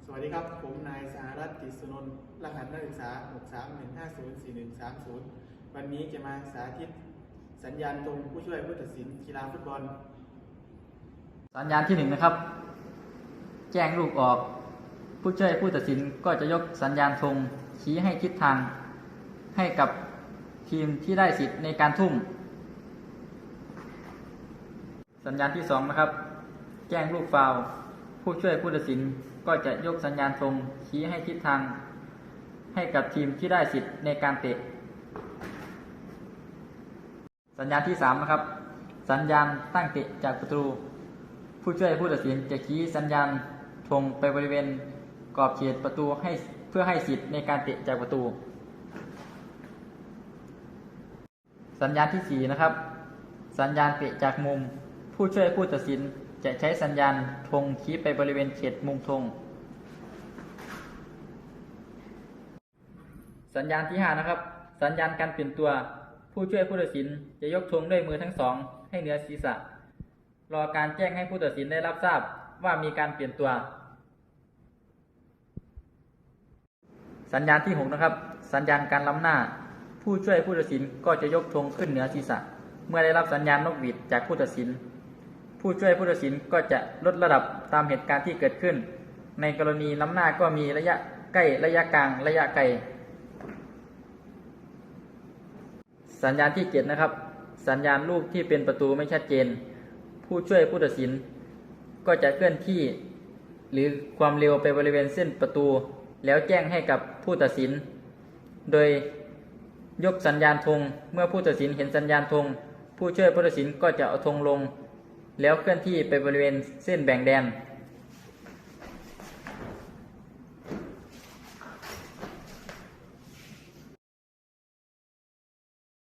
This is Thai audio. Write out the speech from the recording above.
สวัสดีครับผมนายสหรัฐ กฤษณนท์รหัสนักศึกษา631504130วันนี้จะมาสาธิตสัญญาณตรงผู้ช่วยผู้ตัดสินกีฬาฟุตบอลสัญญาณที่1นะครับแจ้งลูกออกผู้ช่วยผู้ตัดสินก็จะยกสัญญาณธงชี้ให้ทิศทางให้กับทีมที่ได้สิทธิ์ในการทุ่มสัญญาณที่2นะครับแจ้งลูกฟาวล์ผู้ช่วยผู้ตัดสินก็จะยกสัญญาณธงชี้ให้ทิศทางให้กับทีมที่ได้สิทธิ์ในการเตะสัญญาณที่3นะครับสัญญาณตั้งเตะจากประตูผู้ช่วยผู้ตัดสินจะชี้สัญญาณธงไปบริเวณกรอบเขตประตูเพื่อให้สิทธิ์ในการเตะจากประตูสัญญาณที่4นะครับสัญญาณเตะจากมุมผู้ช่วยผู้ตัดสินจะใช้สัญญาณธงชี้ไปบริเวณเขตมุมธงสัญญาณที่5นะครับสัญญาณการเปลี่ยนตัวผู้ช่วยผู้ตัดสินจะยกธงด้วยมือทั้งสองให้เหนือศีรษะรอการแจ้งให้ผู้ตัดสินได้รับทราบว่ามีการเปลี่ยนตัวสัญญาณที่6นะครับสัญญาณการล้ำหน้าผู้ช่วยผู้ตัดสินก็จะยกธงขึ้นเหนือศีรษะเมื่อได้รับสัญญาณนกหวีดจากผู้ตัดสินผู้ช่วยผู้ตัดสินก็จะลดระดับตามเหตุการณ์ที่เกิดขึ้นในกรณีล้ำหน้าก็มีระยะใกล้ระยะกลางระยะไกลสัญญาณที่7นะครับสัญญาณลูกที่เป็นประตูไม่ชัดเจนผู้ช่วยผู้ตัดสินก็จะเคลื่อนที่หรือความเร็วไปบริเวณเส้นประตูแล้วแจ้งให้กับผู้ตัดสินโดยยกสัญญาณธงเมื่อผู้ตัดสินเห็นสัญญาณธงผู้ช่วยผู้ตัดสินก็จะเอาธงลงแล้วเคลื่อนที่ไปบริเวณเส้นแบ่งแดน